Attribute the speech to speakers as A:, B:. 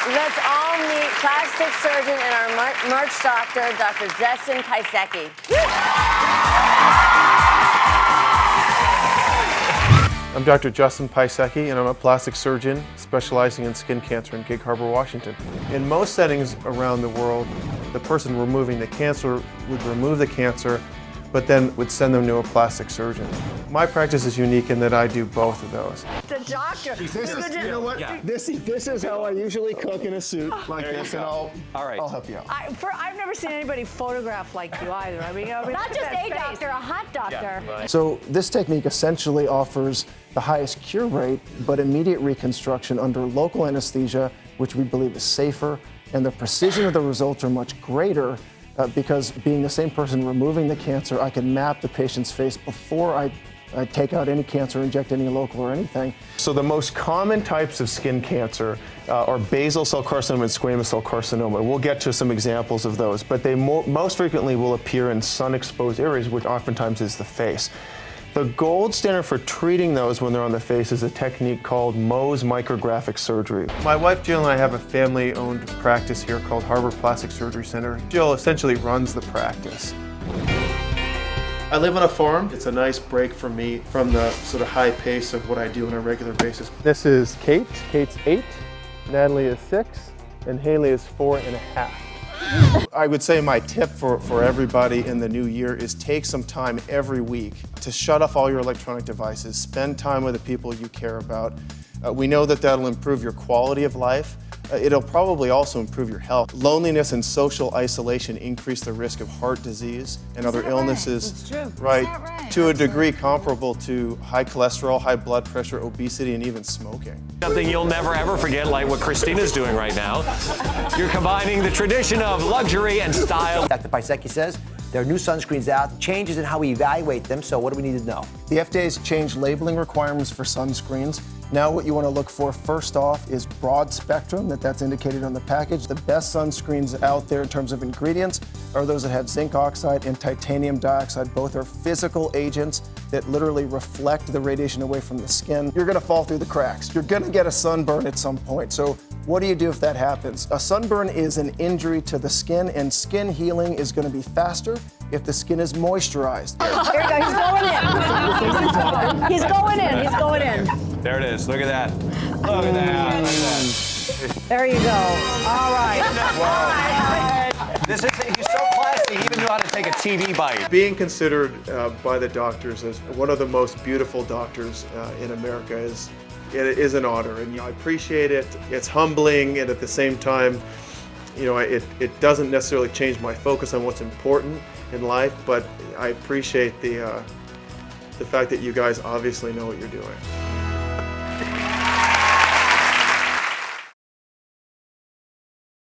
A: Let's all meet plastic surgeon and our merch doctor, Dr. Justin Piasecki.
B: I'm Dr. Justin Piasecki, and I'm a plastic surgeon specializing in skin cancer in Gig Harbor, Washington. In most settings around the world, the person removing the cancer would remove the cancer, but then would send them to a plastic surgeon. My practice is unique in that I do both of those.
A: The doctor.
C: You know what? Yeah. This is how I usually cook in a suit like this, and I'll help you out.
D: I've never seen anybody photograph like you either. I mean
A: Not just a doctor, a hot doctor.
B: Yeah, right.
C: So this technique essentially offers the highest cure rate, but immediate reconstruction under local anesthesia, which we believe is safer, and the precision of the results are much greater because being the same person removing the cancer, I can map the patient's face before I take out any cancer, inject any local or anything. So the most common types of skin cancer are basal cell carcinoma and squamous cell carcinoma. We'll get to some examples of those, but they most frequently will appear in sun-exposed areas, which oftentimes is the face. The gold standard for treating those when they're on the face is a technique called Mohs micrographic surgery.
B: My wife Jill and I have a family-owned practice here called Harbor Plastic Surgery Center. Jill essentially runs the practice. I live on a farm. It's a nice break for me from the sort of high pace of what I do on a regular basis. This is Kate. Kate's 8, Natalie is 6, and Haley is 4.5. I would say my tip for everybody in the new year is take some time every week to shut off all your electronic devices, spend time with the people you care about. We know that that'll improve your quality of life. It'll probably also improve your health. Loneliness and social isolation increase the risk of heart disease and other illnesses.
A: It's true.
B: Right, to a degree comparable to high cholesterol, high blood pressure, obesity, and even smoking.
E: Something you'll never ever forget, like what Christina's doing right now. You're combining the tradition of luxury and style.
F: Dr. Piasecki says there are new sunscreens out, changes in how we evaluate them, so what do we need to know?
C: The FDA's changed labeling requirements for sunscreens. Now what you want to look for first off is broad spectrum, that's indicated on the package. The best sunscreens out there in terms of ingredients are those that have zinc oxide and titanium dioxide. Both are physical agents that literally reflect the radiation away from the skin. You're going to fall through the cracks. You're going to get a sunburn at some point. So what do you do if that happens? A sunburn is an injury to the skin, and skin healing is going to be faster if the skin is moisturized.
A: Here we go. He's going in. He's going in.
E: There it is. Look at that. Look at that. Look at that.
D: There you go. All right.
E: Wow. He's so classy. He even knew how to take a TV bite.
B: Being considered by the doctors as one of the most beautiful doctors in America is an honor, and I appreciate it. It's humbling, and at the same time, it doesn't necessarily change my focus on what's important in life, but I appreciate the fact that you guys obviously know what you're doing.